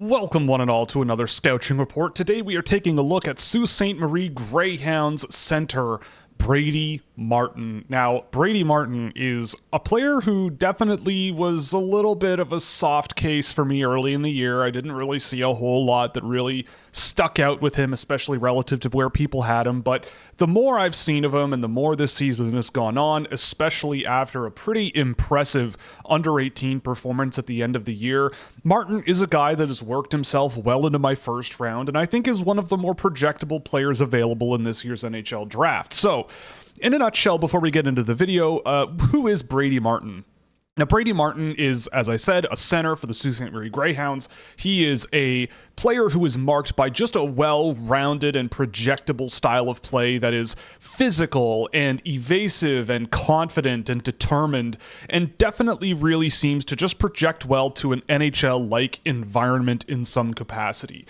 Welcome one and all to another Scouching Report. Today we are taking a look at Sault Ste. Marie Greyhounds center Brady Martin. Now, Brady Martin is a player who definitely was a little bit of a soft case for me early in the year. I didn't really see a whole lot that really stuck out with him, especially relative to where people had him. But the more I've seen of him and the more this season has gone on, especially after a pretty impressive under-18 performance at the end of the year, Martin is a guy that has worked himself well into my first round and I think is one of the more projectable players available in this year's NHL draft. So, in a nutshell, before we get into the video, who is Brady Martin? Now, Brady Martin is, as I said, a center for the Sault Ste. Marie Greyhounds. He is a player who is marked by just a well-rounded and projectable style of play that is physical and evasive and confident and determined, and definitely really seems to just project well to an NHL-like environment in some capacity.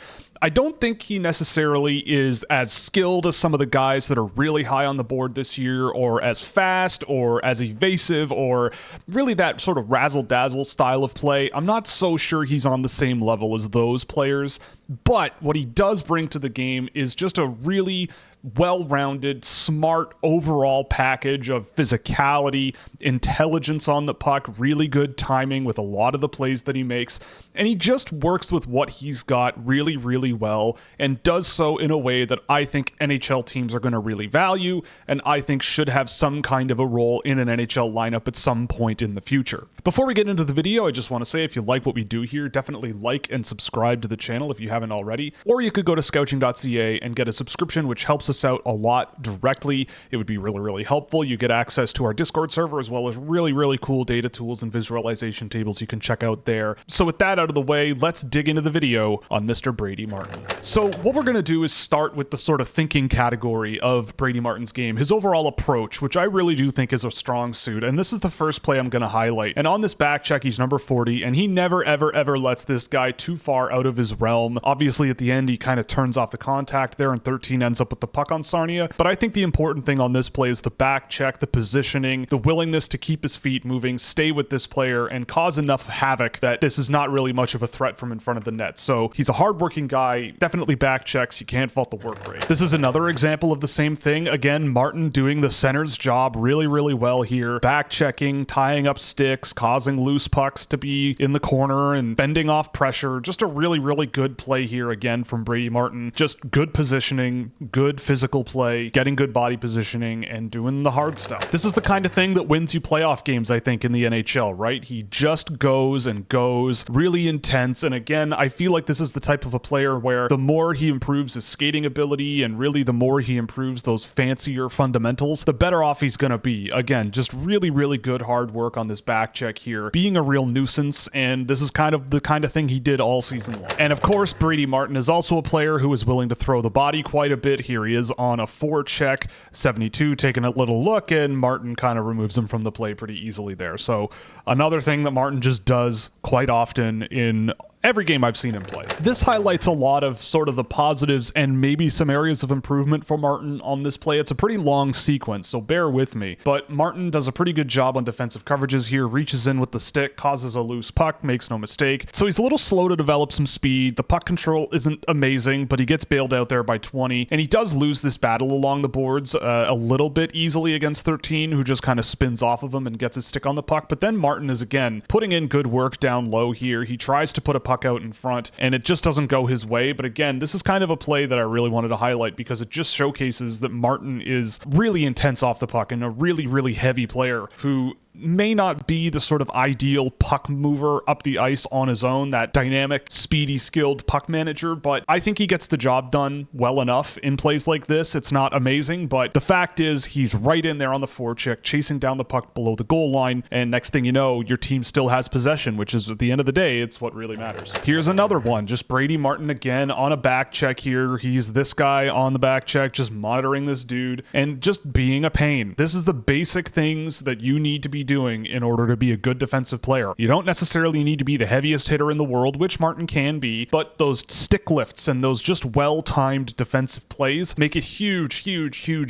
I don't think he necessarily is as skilled as some of the guys that are really high on the board this year, or as fast, or as evasive, or really that sort of razzle-dazzle style of play. I'm not so sure he's on the same level as those players, but what he does bring to the game is just a really well-rounded, smart overall package of physicality, intelligence on the puck, really good timing with a lot of the plays that he makes, and he just works with what he's got really, really well, and does so in a way that I think NHL teams are going to really value, and I think should have some kind of a role in an NHL lineup at some point in the future. Before we get into the video, I just want to say if you like what we do here, definitely like and subscribe to the channel if you haven't already, or you could go to scouching.ca and get a subscription, which helps us out a lot directly. It would be really, really helpful. You get access to our Discord server as well as really, really cool data tools and visualization tables you can check out there. So with that out of the way, let's dig into the video on Mr. Brady Martin. So what we're going to do is start with the sort of thinking category of Brady Martin's game, his overall approach, which I really do think is a strong suit. And this is the first play I'm going to highlight. And on this back check, he's number 40, and he never, ever, ever lets this guy too far out of his realm. Obviously, at the end, he kind of turns off the contact there, and 13 ends up with the puck on Sarnia. But I think the important thing on this play is the back check, the positioning, the willingness to keep his feet moving, stay with this player, and cause enough havoc that this is not really much of a threat from in front of the net. So he's a hardworking guy, definitely back checks. You can't fault the work rate. This is another example of the same thing. Again, Martin doing the center's job really, really well here. Back checking, tying up sticks, causing loose pucks to be in the corner and bending off pressure. Just a really, really good play here again from Brady Martin. Just good positioning, good physical play, getting good body positioning, and doing the hard stuff. This is the kind of thing that wins you playoff games, I think, in the NHL, right? He just goes and goes, really intense. And again, I feel like this is the type of a player where the more he improves his skating ability and really the more he improves those fancier fundamentals, the better off he's going to be. Again, just really, really good hard work on this back check here, being a real nuisance, and this is kind of the kind of thing he did all season long. And of course, Brady Martin is also a player who is willing to throw the body quite a bit. Here he is on a forecheck, 72, taking a little look, and Martin kind of removes him from the play pretty easily there. So another thing that Martin just does quite often in every game I've seen him play. This highlights a lot of sort of the positives and maybe some areas of improvement for Martin on this play. It's a pretty long sequence, so bear with me. But Martin does a pretty good job on defensive coverages here, reaches in with the stick, causes a loose puck, makes no mistake. So he's a little slow to develop some speed. The puck control isn't amazing, but he gets bailed out there by 20. And he does lose this battle along the boards a little bit easily against 13, who just kind of spins off of him and gets his stick on the puck. But then Martin is, again, putting in good work down low here. He tries to put a puck out in front, and it just doesn't go his way. But again, this is kind of a play that I really wanted to highlight because it just showcases that Martin is really intense off the puck and a really, really heavy player who may not be the sort of ideal puck mover up the ice on his own, that dynamic, speedy, skilled puck manager, but I think he gets the job done well enough in plays like this. It's not amazing, but the fact is he's right in there on the forecheck, chasing down the puck below the goal line, and next thing you know, your team still has possession, which is, at the end of the day, it's what really matters. Here's another one, just Brady Martin again on a back check here. He's this guy on the back check, just monitoring this dude, and just being a pain. This is the basic things that you need to be be doing in order to be a good defensive player. You don't necessarily need to be the heaviest hitter in the world, which Martin can be, but those stick lifts and those just well-timed defensive plays make a huge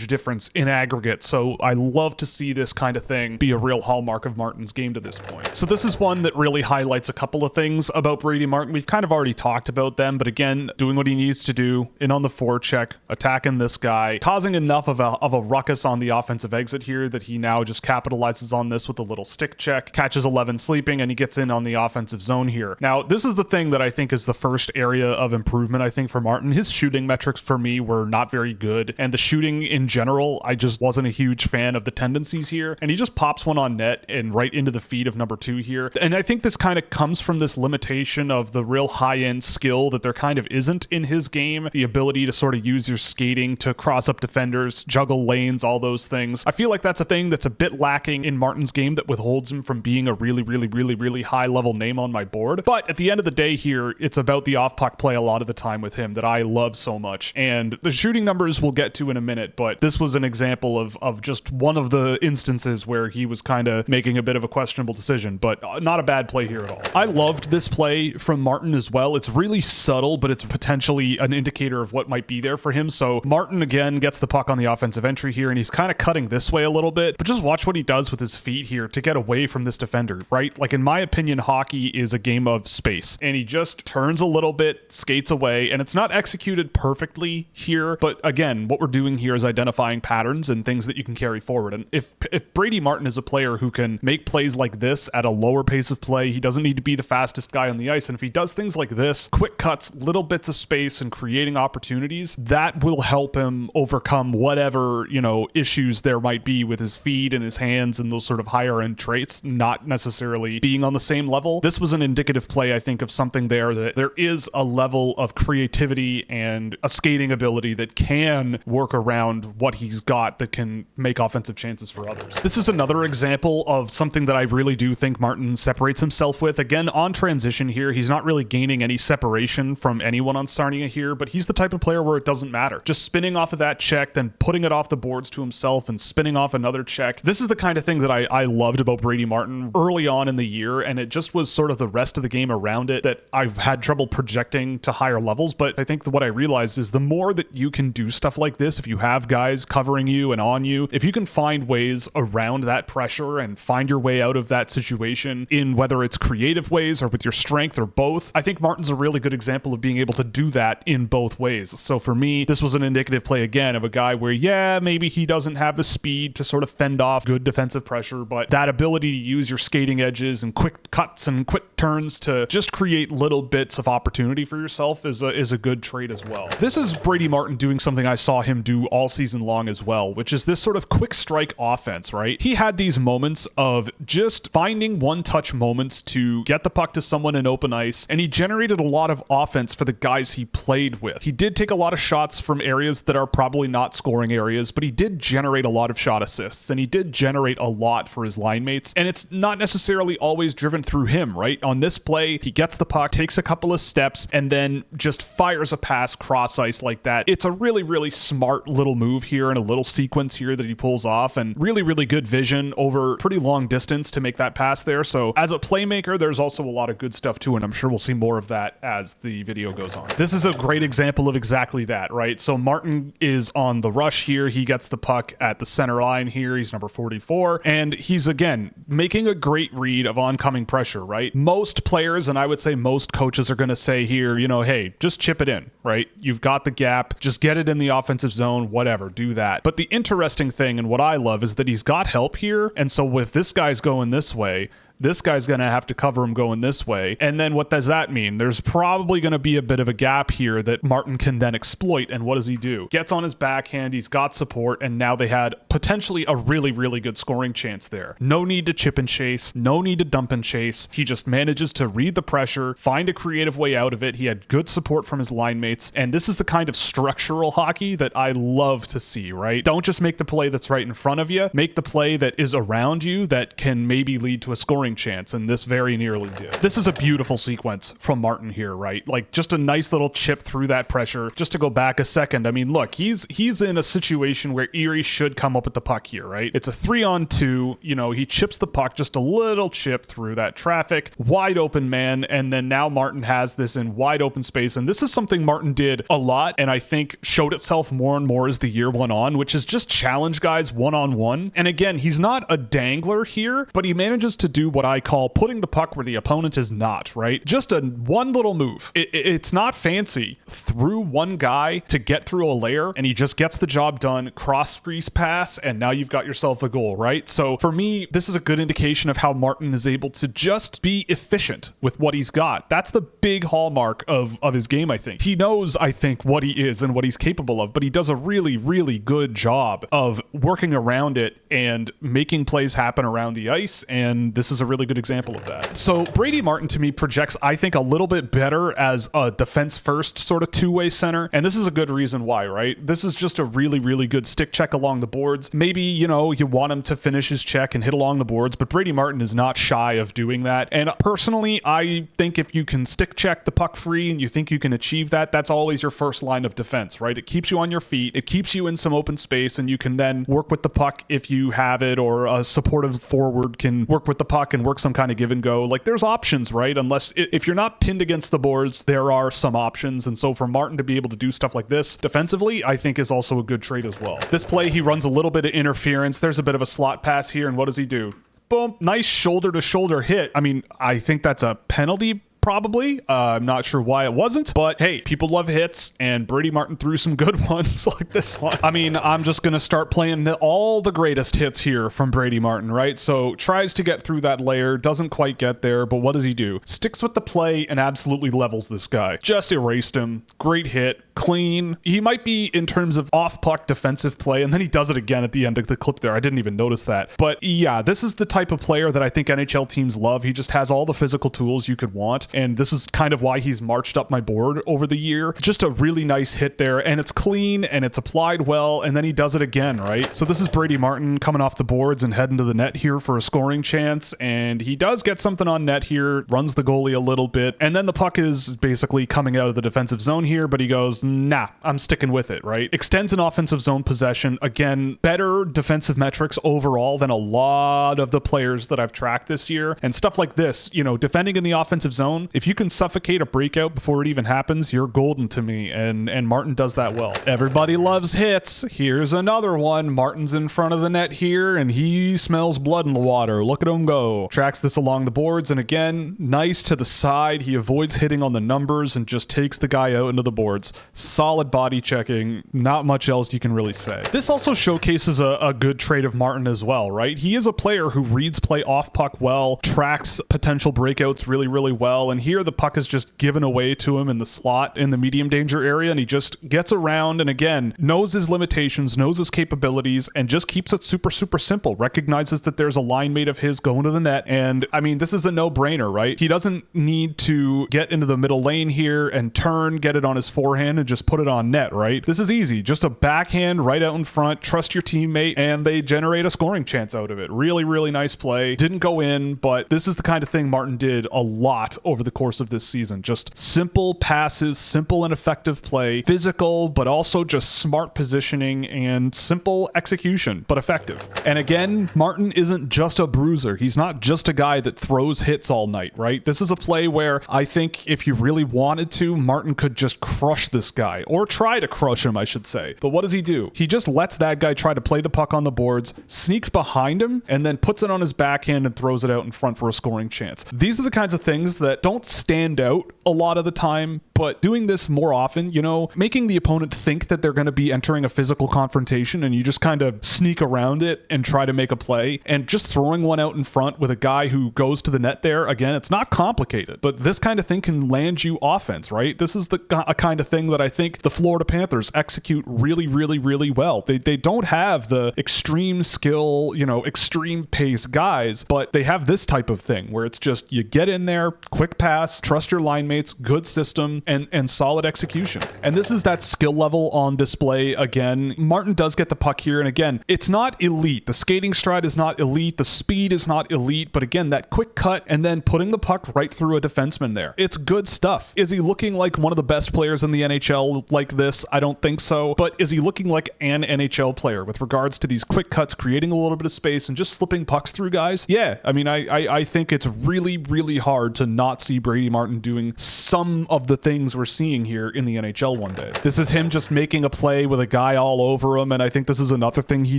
difference in aggregate. So I love to see this kind of thing be a real hallmark of Martin's game to this point. So this is one that really highlights a couple of things about Brady Martin. We've kind of already talked about them, but again, doing what he needs to do, in on the forecheck, attacking this guy, causing enough of a ruckus on the offensive exit here that he now just capitalizes on this with a little stick check, catches 11 sleeping, and he gets in on the offensive zone here. Now, this is the thing that I think is the first area of improvement, I think, for Martin. His shooting metrics for me were not very good, and the shooting in general, I just wasn't a huge fan of the tendencies here, and he just pops one on net and right into the feet of number 2 here. And I think this kind of comes from this limitation of the real high-end skill that there kind of isn't in his game, the ability to sort of use your skating to cross up defenders, juggle lanes, all those things. I feel like that's a thing that's a bit lacking in Martin's game that withholds him from being a really high-level name on my board. But at the end of the day here, it's about the off-puck play a lot of the time with him that I love so much. And the shooting numbers we'll get to in a minute, but this was an example of just one of the instances where he was kind of making a bit of a questionable decision, but not a bad play here at all. I loved this play from Martin as well. It's really subtle, but it's potentially an indicator of what might be there for him. So Martin again gets the puck on the offensive entry here, and he's kind of cutting this way a little bit, but just watch what he does with his feet here to get away from this defender, right? Like, in my opinion, hockey is a game of space, and he just turns a little bit, skates away, and it's not executed perfectly here, but again, what we're doing here is identifying patterns and things that you can carry forward. And if Brady Martin is a player who can make plays like this at a lower pace of play, he doesn't need to be the fastest guy on the ice, and if he does things like this, quick cuts, little bits of space, and creating opportunities, that will help him overcome whatever, issues there might be with his feet and his hands and those sort of higher end traits not necessarily being on the same level. This was an indicative play, I think, of something there, that there is a level of creativity and a skating ability that can work around what he's got that can make offensive chances for others. This is another example of something that I really do think Martin separates himself with. Again, on transition here, he's not really gaining any separation from anyone on Sarnia here, but he's the type of player where it doesn't matter. Just spinning off of that check, then putting it off the boards to himself and spinning off another check. This is the kind of thing that I loved about Brady Martin early on in the year, and it just was sort of the rest of the game around it that I've had trouble projecting to higher levels. But I think that what I realized is the more that you can do stuff like this, if you have guys covering you and on you, if you can find ways around that pressure and find your way out of that situation in whether it's creative ways or with your strength or both, I think Martin's a really good example of being able to do that in both ways. So for me, this was an indicative play again of a guy where, yeah, maybe he doesn't have the speed to sort of fend off good defensive pressure, but that ability to use your skating edges and quick cuts and quick turns to just create little bits of opportunity for yourself is a good trait as well. This is Brady Martin doing something I saw him do all season long as well, which is this sort of quick strike offense, right? He had these moments of just finding one-touch moments to get the puck to someone in open ice, and he generated a lot of offense for the guys he played with. He did take a lot of shots from areas that are probably not scoring areas, but he did generate a lot of shot assists, and he did generate a lot for his line mates, and it's not necessarily always driven through him, right? On this play, he gets the puck, takes a couple of steps, and then just fires a pass cross ice like that. It's a really smart little move here and a little sequence here that he pulls off, and really good vision over pretty long distance to make that pass there. So as a playmaker, there's also a lot of good stuff too, and I'm sure we'll see more of that as the video goes on. This is a great example of exactly that, right? So Martin is on the rush here. He gets the puck at the center line here. He's number 44, and he's again making a great read of oncoming pressure, right? Most players, and I would say most coaches, are going to say here, hey, just chip it in, right? You've got the gap, just get it in the offensive zone, whatever, do that. But the interesting thing, and what I love, is that he's got help here, and so with this guy's going this way, this guy's going to have to cover him going this way. And then what does that mean? There's probably going to be a bit of a gap here that Martin can then exploit. And what does he do? Gets on his backhand, he's got support, and now they had potentially a really good scoring chance there. No need to chip and chase, no need to dump and chase. He just manages to read the pressure, find a creative way out of it. He had good support from his line mates, and this is the kind of structural hockey that I love to see, right? Don't just make the play that's right in front of you. Make the play that is around you that can maybe lead to a scoring scoring chance, and this very nearly did. This is a beautiful sequence from Martin here, right? Like just a nice little chip through that pressure. Just to go back a second, I mean, look, he's in a situation where Erie should come up with the puck here, right? It's a 3-on-2. You know, he chips the puck, just a little chip through that traffic, wide open man, and then now Martin has this in wide open space, and this is something Martin did a lot, and I think showed itself more and more as the year went on, which is just challenge guys one-on-one. And again, he's not a dangler here, but he manages to do what I call putting the puck where the opponent is not, right? Just one little move. It's not fancy. Through one guy to get through a layer, and he just gets the job done, cross crease pass, and now you've got yourself a goal, right? So for me, this is a good indication of how Martin is able to just be efficient with what he's got. That's the big hallmark of his game, I think. He knows, I think, what he is and what he's capable of, but he does a really, really good job of working around it and making plays happen around the ice, and this is a really good example of that. So Brady Martin, to me, projects, I think, a little bit better as a defense-first sort of two-way center, and this is a good reason why, right? This is just a really, really good stick check along the boards. Maybe, you know, you want him to finish his check and hit along the boards, but Brady Martin is not shy of doing that, and personally, I think if you can stick check the puck free and you think you can achieve that, that's always your first line of defense, right? It keeps you on your feet, it keeps you in some open space, and you can then work with the puck if you have it, or a supportive forward can work with the puck and work some kind of give and go. Like, there's options, right? Unless if you're not pinned against the boards, there are some options. And so for Martin to be able to do stuff like this defensively, I think is also a good trait as well. This play, he runs a little bit of interference. There's a bit of a slot pass here, and what does he do? Boom, nice shoulder to shoulder hit. I mean, I think that's a penalty. Probably. I'm not sure why it wasn't, but hey, people love hits, and Brady Martin threw some good ones like this one. I mean, I'm just going to start playing all the greatest hits here from Brady Martin, right? So tries to get through that layer, doesn't quite get there, but what does he do? Sticks with the play and absolutely levels this guy. Just erased him. Great hit. Clean. He might be in terms of off-puck defensive play, and then he does it again at the end of the clip there. I didn't even notice that. But yeah, this is the type of player that I think NHL teams love. He just has all the physical tools you could want, and this is kind of why he's marched up my board over the year. Just a really nice hit there, and it's clean, and it's applied well, and then he does it again, right? So this is Brady Martin coming off the boards and heading to the net here for a scoring chance, and he does get something on net here, runs the goalie a little bit, and then the puck is basically coming out of the defensive zone here, but he goes, nah, I'm sticking with it, right? Extends an offensive zone possession. Again, better defensive metrics overall than a lot of the players that I've tracked this year, and stuff like this, you know, defending in the offensive zone, if you can suffocate a breakout before it even happens, you're golden to me, and Martin does that well. Everybody loves hits. Here's another one. Martin's in front of the net here, and he smells blood in the water. Look at him go. Tracks this along the boards, and again, nice to the side. He avoids hitting on the numbers and just takes the guy out into the boards. Solid body checking. Not much else you can really say. This also showcases a good trait of Martin as well, right? He is a player who reads play off puck well, tracks potential breakouts really, really well, and here the puck is just given away to him in the slot in the medium danger area, and he just gets around and again knows his limitations, knows his capabilities, and just keeps it super, super simple. Recognizes that there's a line mate of his going to the net, and I mean, this is a no-brainer, right? He doesn't need to get into the middle lane here and turn, get it on his forehand, and just put it on net, right? This is easy. Just a backhand right out in front, trust your teammate, and they generate a scoring chance out of it. Really, really nice play. Didn't go in, but this is the kind of thing Martin did a lot over the course of this season. Just simple passes, simple and effective play, physical, but also just smart positioning and simple execution, but effective. And again, Martin isn't just a bruiser. He's not just a guy that throws hits all night, right? This is a play where I think if you really wanted to, Martin could just crush this guy, or try to crush him, I should say. But what does he do? He just lets that guy try to play the puck on the boards, sneaks behind him, and then puts it on his backhand and throws it out in front for a scoring chance. These are the kinds of things that don't stand out a lot of the time, but doing this more often, you know, making the opponent think that they're going to be entering a physical confrontation and you just kind of sneak around it and try to make a play, and just throwing one out in front with a guy who goes to the net there. Again, it's not complicated, but this kind of thing can land you offense, right? This is a kind of thing that I think the Florida Panthers execute really, really, really well. They don't have the extreme skill, you know, extreme pace guys, but they have this type of thing where it's just you get in there, quick quick pass, trust your line mates, good system, and solid execution. And this is that skill level on display again. Martin does get the puck here, and again, it's not elite. The skating stride is not elite. The speed is not elite, but again, that quick cut and then putting the puck right through a defenseman there. It's good stuff. Is he looking like one of the best players in the NHL like this? I don't think so, but is he looking like an NHL player with regards to these quick cuts, creating a little bit of space and just slipping pucks through guys? Yeah, I mean, I think it's really, really hard to not see Brady Martin doing some of the things we're seeing here in the NHL one day. This is him just making a play with a guy all over him, and I think this is another thing he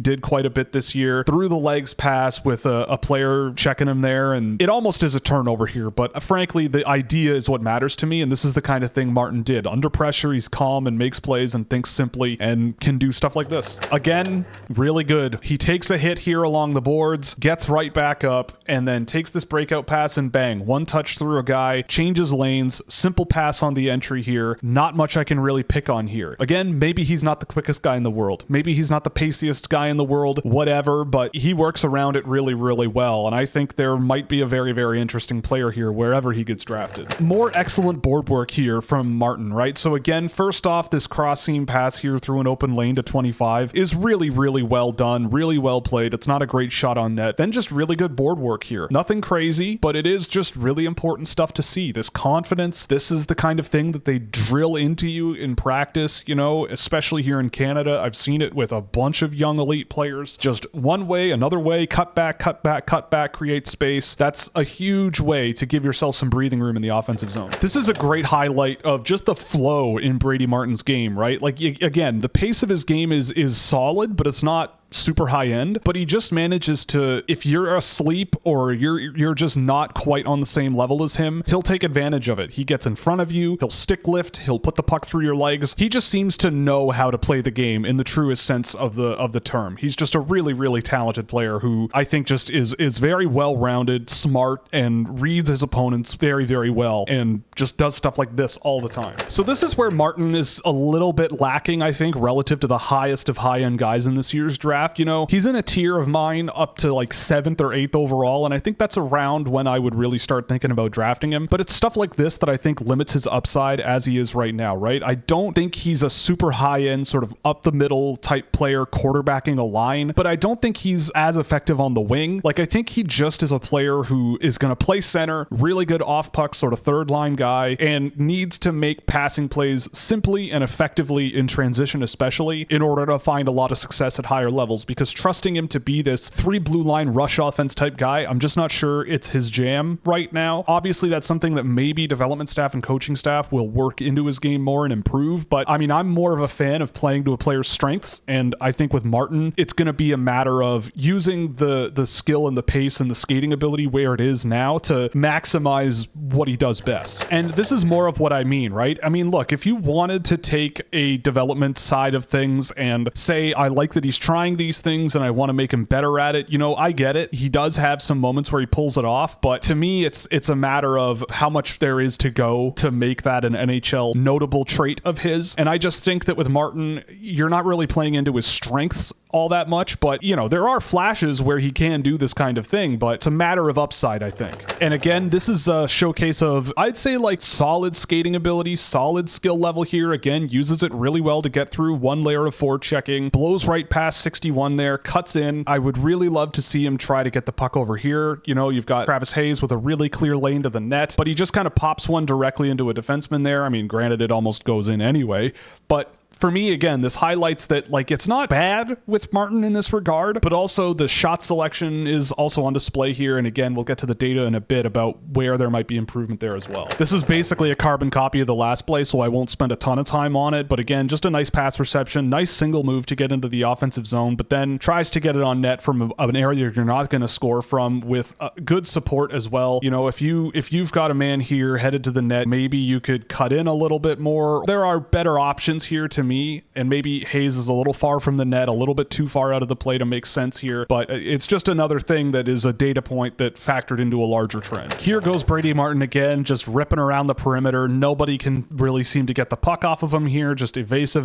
did quite a bit this year. Through the legs pass with a player checking him there, and it almost is a turnover here, but frankly, the idea is what matters to me, and this is the kind of thing Martin did. Under pressure, he's calm and makes plays and thinks simply and can do stuff like this. Again, really good. He takes a hit here along the boards, gets right back up, and then takes this breakout pass and bang, one touch through a guy, changes lanes, simple pass on the entry here. Not much I can really pick on here. Again, maybe he's not the quickest guy in the world. Maybe he's not the paciest guy in the world, whatever, but he works around it really, really well, and I think there might be a very, very interesting player here wherever he gets drafted. More excellent board work here from Martin, right? So again, first off, this cross seam pass here through an open lane to 25 is really, really well done, really well played. It's not a great shot on net. Then just really good board work here. Nothing crazy, but it is just really important stuff to see. This confidence, this is the kind of thing that they drill into you in practice, you know, especially here in Canada. I've seen it with a bunch of young elite players. Just one way, another way, cut back, create space. That's a huge way to give yourself some breathing room in the offensive zone. This is a great highlight of just the flow in Brady Martin's game, right? Like, again, the pace of his game is solid, but it's not super high end, but he just manages to, if you're asleep or you're just not quite on the same level as him, he'll take advantage of it. He gets in front of you, he'll stick lift, he'll put the puck through your legs. He just seems to know how to play the game in the truest sense of the term. He's just a really, really talented player who I think just is very well-rounded, smart, and reads his opponents very, very well, and just does stuff like this all the time. So this is where Martin is a little bit lacking, I think, relative to the highest of high-end guys in this year's draft. You know, he's in a tier of mine up to like 7th or 8th overall, and I think that's around when I would really start thinking about drafting him. But it's stuff like this that I think limits his upside as he is right now, right? I don't think he's a super high-end sort of up-the-middle type player quarterbacking a line, but I don't think he's as effective on the wing. Like, I think he just is a player who is going to play center, really good off-puck sort of third-line guy, and needs to make passing plays simply and effectively in transition especially in order to find a lot of success at higher levels. Because trusting him to be this 3 blue line rush offense type guy, I'm just not sure it's his jam right now. Obviously, that's something that maybe development staff and coaching staff will work into his game more and improve. But I mean, I'm more of a fan of playing to a player's strengths. And I think with Martin, it's going to be a matter of using the skill and the pace and the skating ability where it is now to maximize what he does best. And this is more of what I mean, right? I mean, look, if you wanted to take a development side of things and say, I like that he's trying these things and I want to make him better at it, you know, I get it. He does have some moments where he pulls it off, but to me, it's a matter of how much there is to go to make that an NHL notable trait of his. And I just think that with Martin, you're not really playing into his strengths all that much, but you know, there are flashes where he can do this kind of thing, but it's a matter of upside, I think. And again, this is a showcase of, I'd say, like solid skating ability, solid skill level here. Again, uses it really well to get through one layer of forward checking, blows right past 61 there, cuts in. I would really love to see him try to get the puck over here. You know, you've got Travis Hayes with a really clear lane to the net, but he just kind of pops one directly into a defenseman there. I mean, granted, it almost goes in anyway, but for me, again, this highlights that, like, it's not bad with Martin in this regard, but also the shot selection is also on display here. And again, we'll get to the data in a bit about where there might be improvement there as well. This is basically a carbon copy of the last play, so I won't spend a ton of time on it. But again, just a nice pass reception, nice single move to get into the offensive zone, but then tries to get it on net from an area you're not going to score from with good support as well. You know, if you've got a man here headed to the net, maybe you could cut in a little bit more. There are better options here to to me, and maybe Hayes is a little far from the net, a little bit too far out of the play to make sense here, but it's just another thing that is a data point that factored into a larger trend. Here goes Brady Martin again, just ripping around the perimeter. Nobody can really seem to get the puck off of him here, just evasive.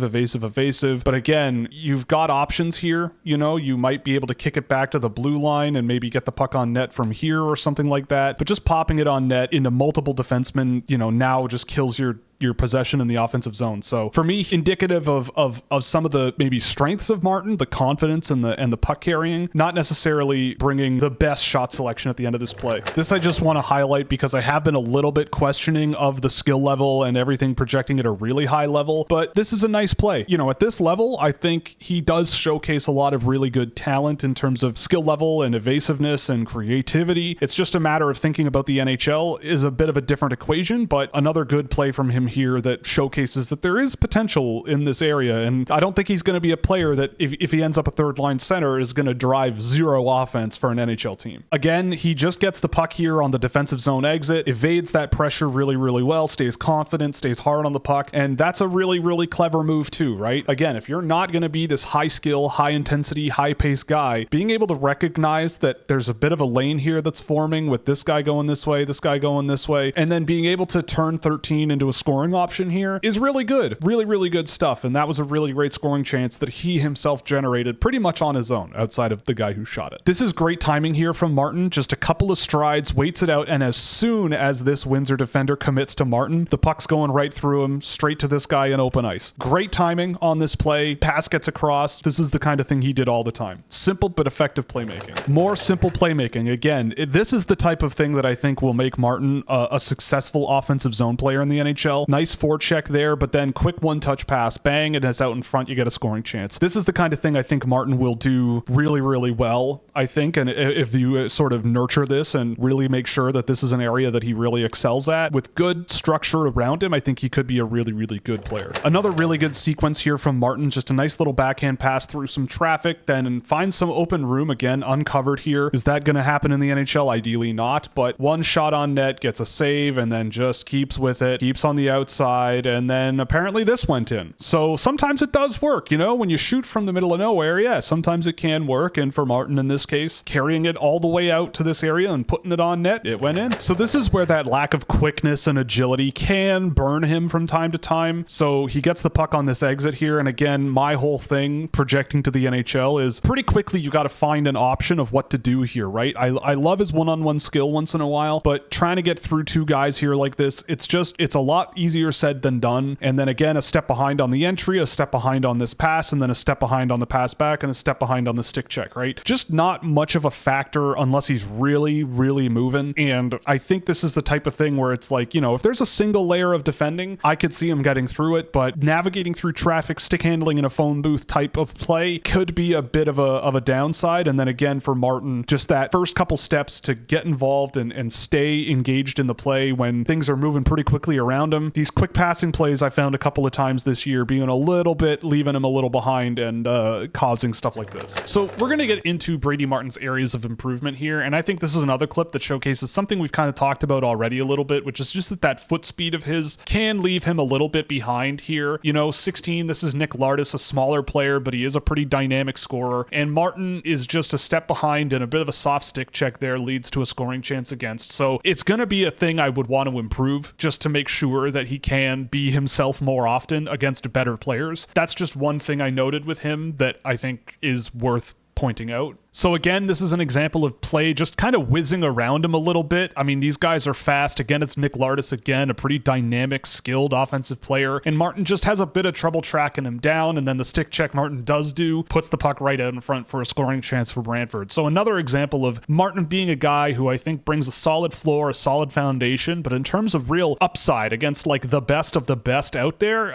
But again, you've got options here. You know, you might be able to kick it back to the blue line and maybe get the puck on net from here or something like that, but just popping it on net into multiple defensemen, you know, now just kills your possession in the offensive zone. So for me, indicative of some of the maybe strengths of Martin, the confidence and the puck carrying, not necessarily bringing the best shot selection at the end of this play. This I just want to highlight because I have been a little bit questioning of the skill level and everything projecting at a really high level, but this is a nice play. You know, at this level, I think he does showcase a lot of really good talent in terms of skill level and evasiveness and creativity. It's just a matter of thinking about the NHL is a bit of a different equation, but another good play from him here that showcases that there is potential in this area. And I don't think he's going to be a player that if he ends up a third line center is going to drive zero offense for an NHL team. Again, he just gets the puck here on the defensive zone exit, evades that pressure really, really well, stays confident, stays hard on the puck. And that's a really, really clever move too, right? Again, if you're not going to be this high skill, high intensity, high pace guy, being able to recognize that there's a bit of a lane here that's forming with this guy going this way, this guy going this way, and then being able to turn 13 into a scoring option here is really good. Really, really good stuff. And that was a really great scoring chance that he himself generated pretty much on his own outside of the guy who shot it. This is great timing here from Martin. Just a couple of strides, waits it out, and as soon as this Windsor defender commits to Martin, the puck's going right through him, straight to this guy in open ice. Great timing on this play. Pass gets across. This is the kind of thing he did all the time. Simple but effective playmaking. More simple playmaking. Again, this is the type of thing that I think will make Martin a successful offensive zone player in the NHL. Nice forecheck there, but then quick one-touch pass, bang, and it's out in front. You get a scoring chance. This is the kind of thing I think Martin will do really, really well, I think. And if you sort of nurture this and really make sure that this is an area that he really excels at, with good structure around him, I think he could be a really, really good player. Another really good sequence here from Martin, just a nice little backhand pass through some traffic, then finds some open room, again, uncovered here. Is that going to happen in the NHL? Ideally not, but one shot on net, gets a save, and then just keeps with it, keeps on the outside, and then apparently this went in. So sometimes it does work, you know, when you shoot from the middle of nowhere, yeah, sometimes it can work, and for Martin in this case, carrying it all the way out to this area and putting it on net, it went in. So this is where that lack of quickness and agility can burn him from time to time. So he gets the puck on this exit here, and again, my whole thing projecting to the NHL is pretty quickly you got to find an option of what to do here, right? I love his one-on-one skill once in a while, but trying to get through two guys here like this, it's a lot easier said than done. And then again, a step behind on the entry, a step behind on this pass, and then a step behind on the pass back, and a step behind on the stick check, right? Just not much of a factor unless he's really, really moving. And I think this is the type of thing where it's like, you know, if there's a single layer of defending, I could see him getting through it, but navigating through traffic, stick handling in a phone booth type of play could be a bit of a downside. And then again, for Martin, just that first couple steps to get involved and stay engaged in the play when things are moving pretty quickly around him. These quick passing plays I found a couple of times this year being a little bit, leaving him a little behind and causing stuff like this. So we're going to get into Brady Martin's areas of improvement here, and I think this is another clip that showcases something we've kind of talked about already a little bit, which is just that foot speed of his can leave him a little bit behind here. You know, 16, this is Nick Lardis, a smaller player, but he is a pretty dynamic scorer, and Martin is just a step behind, and a bit of a soft stick check there leads to a scoring chance against. So it's going to be a thing I would want to improve just to make sure that he can be himself more often against better players. That's just one thing I noted with him that I think is worth pointing out. So again, this is an example of play just kind of whizzing around him a little bit. I mean, these guys are fast. Again, it's Nick Lardis again, a pretty dynamic, skilled offensive player. And Martin just has a bit of trouble tracking him down. And then the stick check Martin does do puts the puck right out in front for a scoring chance for Brantford. So another example of Martin being a guy who I think brings a solid floor, a solid foundation. But in terms of real upside against like the best of the best out there,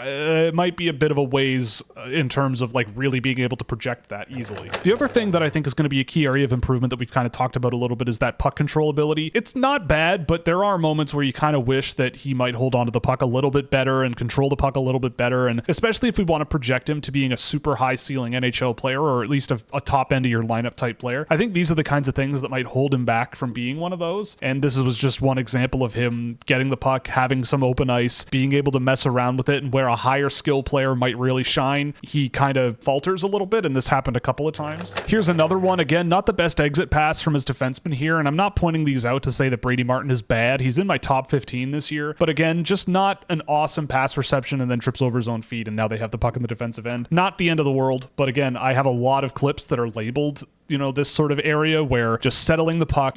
it might be a bit of a ways in terms of like really being able to project that easily. The other thing that I think is going to be be a key area of improvement that we've kind of talked about a little bit, is that puck control ability. It's not bad, but there are moments where you kind of wish that he might hold on to the puck a little bit better and control the puck a little bit better. And especially if we want to project him to being a super high ceiling NHL player, or at least a top end of your lineup type player, I think these are the kinds of things that might hold him back from being one of those. And this was just one example of him getting the puck, having some open ice, being able to mess around with it, and where a higher skill player might really shine, he kind of falters a little bit, and this happened a couple of times. Here's another one. Again, not the best exit pass from his defenseman here, and I'm not pointing these out to say that Brady Martin is bad. He's in my top 15 this year, but again, just not an awesome pass reception, and then trips over his own feet, and now they have the puck in the defensive end. Not the end of the world, but again, I have a lot of clips that are labeled, this sort of area where just settling the puck,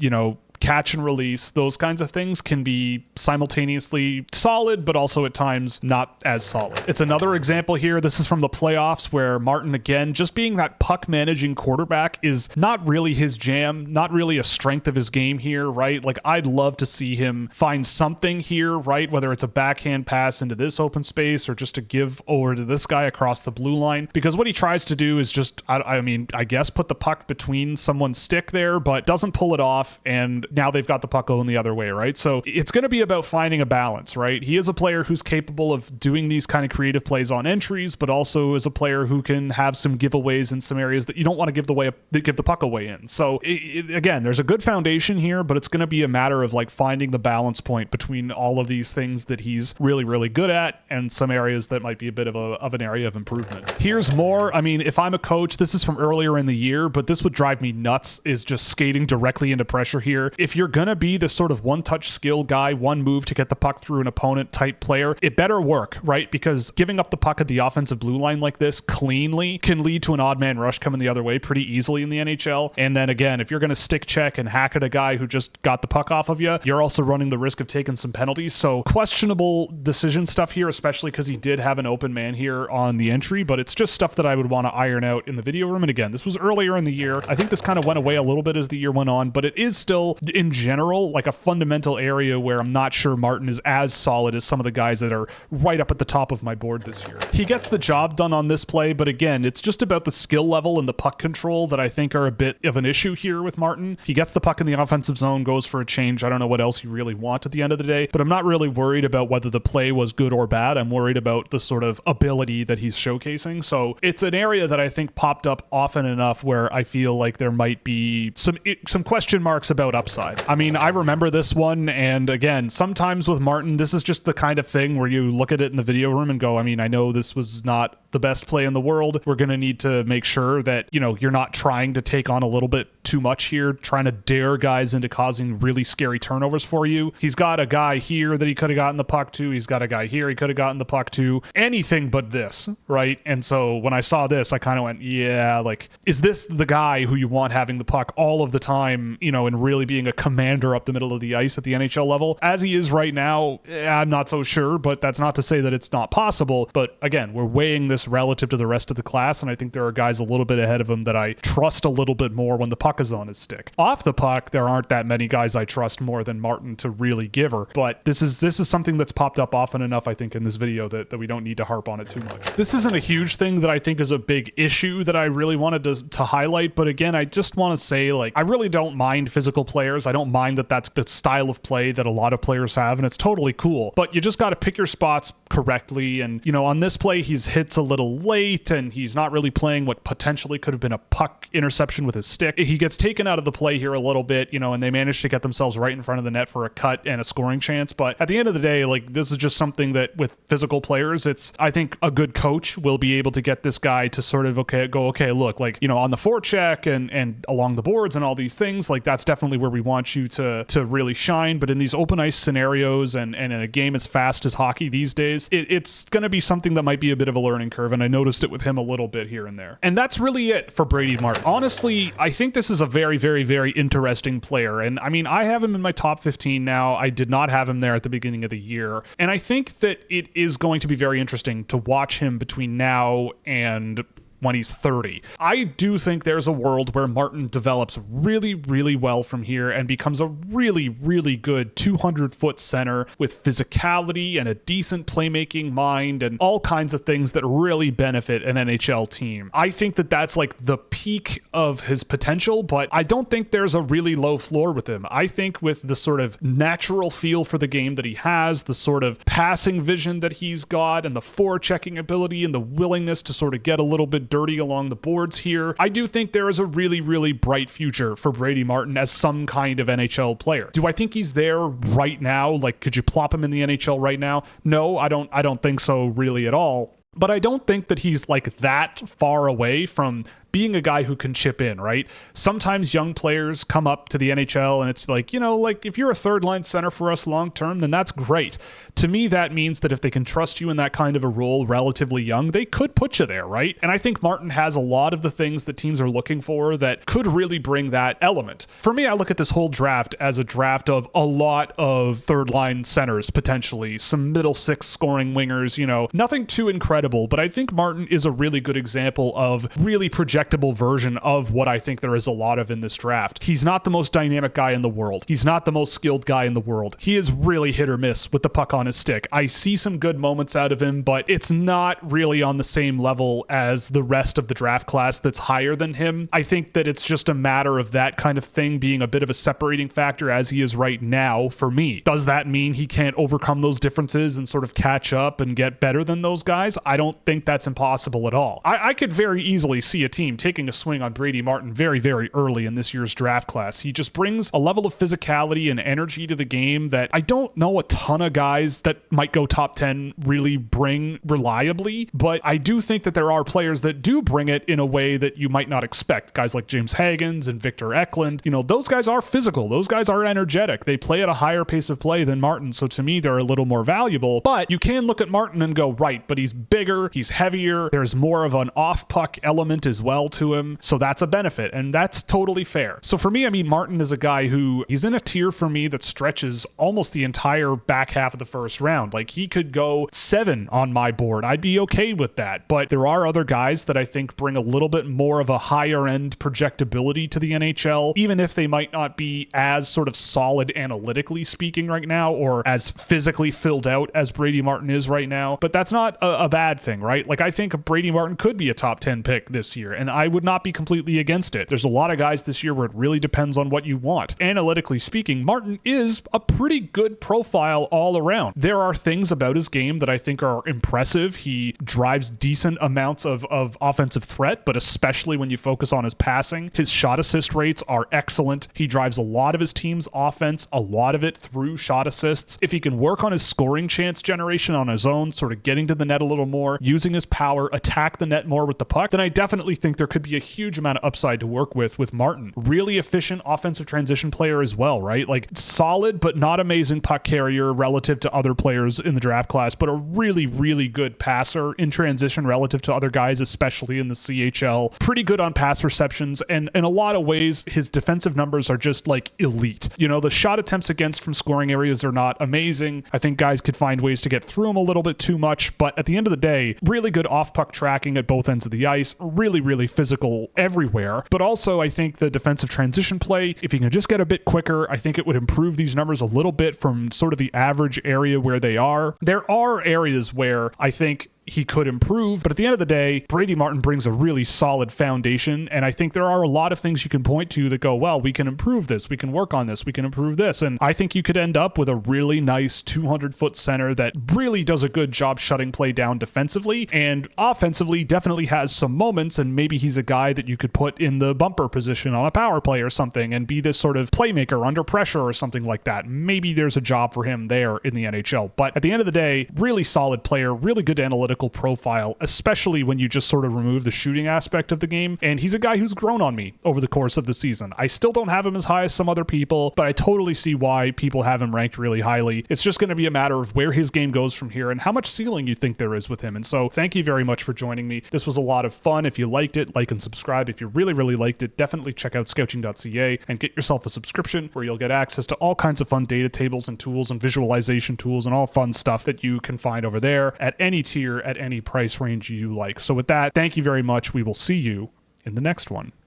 catch and release, those kinds of things can be simultaneously solid, but also at times not as solid. It's another example here. This is from the playoffs where Martin, again, just being that puck managing quarterback is not really his jam, not really a strength of his game here, right? Like, I'd love to see him find something here, right? Whether it's a backhand pass into this open space or just to give over to this guy across the blue line, because what he tries to do is just, I guess, put the puck between someone's stick there, but doesn't pull it off, and now they've got the puck going the other way, right? So it's going to be about finding a balance, right? He is a player who's capable of doing these kind of creative plays on entries, but also is a player who can have some giveaways in some areas that you don't want to give the puck away in. So again, there's a good foundation here, but it's going to be a matter of like finding the balance point between all of these things that he's really, really good at and some areas that might be a bit of an area of improvement. Here's more. I mean, if I'm a coach, this is from earlier in the year, but this would drive me nuts, is just skating directly into pressure here. If you're going to be this sort of one-touch skill guy, one move to get the puck through an opponent type player, it better work, right? Because giving up the puck at the offensive blue line like this cleanly can lead to an odd man rush coming the other way pretty easily in the NHL. And then again, if you're going to stick check and hack at a guy who just got the puck off of you, you're also running the risk of taking some penalties. So questionable decision stuff here, especially because he did have an open man here on the entry, but it's just stuff that I would want to iron out in the video room. And again, this was earlier in the year. I think this kind of went away a little bit as the year went on, but it is still in general like a fundamental area where I'm not sure Martin is as solid as some of the guys that are right up at the top of my board this year. He gets the job done on this play, but again, it's just about the skill level and the puck control that I think are a bit of an issue here with Martin. He gets the puck in the offensive zone, goes for a change. I don't know what else you really want at the end of the day, but I'm not really worried about whether the play was good or bad. I'm worried about the sort of ability that he's showcasing. So it's an area that I think popped up often enough where I feel like there might be some question marks about upside. I mean, I remember this one, and again, sometimes with Martin, this is just the kind of thing where you look at it in the video room and go, I mean, I know this was not the best play in the world. We're going to need to make sure that, you're not trying to take on a little bit too much here, trying to dare guys into causing really scary turnovers for you. He's got a guy here that he could have gotten the puck to. He's got a guy here he could have gotten the puck to. Anything but this, right? And so when I saw this, I kind of went, yeah, like, is this the guy who you want having the puck all of the time, and really being a commander up the middle of the ice at the NHL level? As he is right now, I'm not so sure, but that's not to say that it's not possible. But again, we're weighing this relative to the rest of the class, and I think there are guys a little bit ahead of him that I trust a little bit more when the puck is on his stick. Off the puck, there aren't that many guys I trust more than Martin to really give her, but this is something that's popped up often enough, I think, in this video that we don't need to harp on it too much. This isn't a huge thing that I think is a big issue that I really wanted to highlight, but again, I just want to say, like, I really don't mind physical players. I don't mind that that's the style of play that a lot of players have, and it's totally cool, but you just got to pick your spots correctly. And on this play, he's hits a little late, and he's not really playing what potentially could have been a puck interception with his stick. He gets taken out of the play here a little bit, and they manage to get themselves right in front of the net for a cut and a scoring chance. But at the end of the day, like, this is just something that with physical players, I think a good coach will be able to get this guy to sort of, okay, look, like, on the forecheck and along the boards and all these things, like, that's definitely where we want you to really shine. But in these open ice scenarios and in a game as fast as hockey these days, it's going to be something that might be a bit of a learning curve. And I noticed it with him a little bit here and there. And that's really it for Brady Martin. Honestly, I think this is a very, very, very interesting player. And I mean, I have him in my top 15 now. I did not have him there at the beginning of the year. And I think that it is going to be very interesting to watch him between now and when he's 30. I do think there's a world where Martin develops really, really well from here and becomes a really, really good 200-foot center with physicality and a decent playmaking mind and all kinds of things that really benefit an NHL team. I think that that's like the peak of his potential, but I don't think there's a really low floor with him. I think with the sort of natural feel for the game that he has, the sort of passing vision that he's got, and the forechecking ability and the willingness to sort of get a little bit dirty along the boards here, I do think there is a really, really bright future for Brady Martin as some kind of NHL player. Do I think he's there right now? Like, could you plop him in the NHL right now? No, I don't think so really at all. But I don't think that he's like that far away from being a guy who can chip in, right? Sometimes young players come up to the NHL and it's like, like if you're a third line center for us long term, then that's great. To me, that means that if they can trust you in that kind of a role relatively young, they could put you there, right? And I think Martin has a lot of the things that teams are looking for that could really bring that element. For me, I look at this whole draft as a draft of a lot of third line centers, potentially some middle six scoring wingers, nothing too incredible, but I think Martin is a really good example of really projectable version of what I think there is a lot of in this draft. He's not the most dynamic guy in the world. He's not the most skilled guy in the world. He is really hit or miss with the puck on his stick. I see some good moments out of him, but it's not really on the same level as the rest of the draft class that's higher than him. I think that it's just a matter of that kind of thing being a bit of a separating factor as he is right now for me. Does that mean he can't overcome those differences and sort of catch up and get better than those guys? I don't think that's impossible at all. I could very easily see a team taking a swing on Brady Martin very, very early in this year's draft class. He just brings a level of physicality and energy to the game that I don't know a ton of guys that might go top 10 really bring reliably, but I do think that there are players that do bring it in a way that you might not expect. Guys like James Hagens and Victor Eklund, those guys are physical. Those guys are energetic. They play at a higher pace of play than Martin, so to me, they're a little more valuable, but you can look at Martin and go, right, but he's bigger, he's heavier, there's more of an off-puck element as well to him, so that's a benefit, and that's totally fair. So for me, Martin is a guy who, he's in a tier for me that stretches almost the entire back half of the first round. Like, he could go 7 on my board. I'd be okay with that, but there are other guys that I think bring a little bit more of a higher end projectability to the NHL, even if they might not be as sort of solid analytically speaking right now, or as physically filled out as Brady Martin is right now, but that's not a bad thing, right? Like, I think Brady Martin could be a top 10 pick this year, and I would not be completely against it. There's a lot of guys this year where it really depends on what you want. Analytically speaking, Martin is a pretty good profile all around. There are things about his game that I think are impressive. He drives decent amounts of offensive threat, but especially when you focus on his passing, his shot assist rates are excellent. He drives a lot of his team's offense, a lot of it through shot assists. If he can work on his scoring chance generation on his own, sort of getting to the net a little more, using his power, attack the net more with the puck, then I definitely think there could be a huge amount of upside to work with Martin. Really efficient offensive transition player as well, right? Like, solid but not amazing puck carrier relative to other players in the draft class, but a really, really good passer in transition relative to other guys, especially in the CHL. Pretty good on pass receptions, and in a lot of ways, his defensive numbers are just like elite. The shot attempts against from scoring areas are not amazing. I think guys could find ways to get through him a little bit too much, but at the end of the day, really good off-puck tracking at both ends of the ice, really, really physical everywhere. But also, I think the defensive transition play, if he can just get a bit quicker, I think it would improve these numbers a little bit from sort of the average area where they are. There are areas where I think he could improve, but at the end of the day, Brady Martin brings a really solid foundation, and I think there are a lot of things you can point to that go, well, we can improve this, we can work on this, we can improve this, and I think you could end up with a really nice 200-foot center that really does a good job shutting play down defensively, and offensively definitely has some moments, and maybe he's a guy that you could put in the bumper position on a power play or something, and be this sort of playmaker under pressure or something like that. Maybe there's a job for him there in the NHL, but at the end of the day, really solid player, really good analytical profile, especially when you just sort of remove the shooting aspect of the game. And he's a guy who's grown on me over the course of the season. I still don't have him as high as some other people, but I totally see why people have him ranked really highly. It's just going to be a matter of where his game goes from here and how much ceiling you think there is with him. And so thank you very much for joining me. This was a lot of fun. If you liked it, like and subscribe. If you really, really liked it, definitely check out scouching.ca and get yourself a subscription where you'll get access to all kinds of fun data tables and tools and visualization tools and all fun stuff that you can find over there at any tier, at any price range you like. So with that, thank you very much. We will see you in the next one.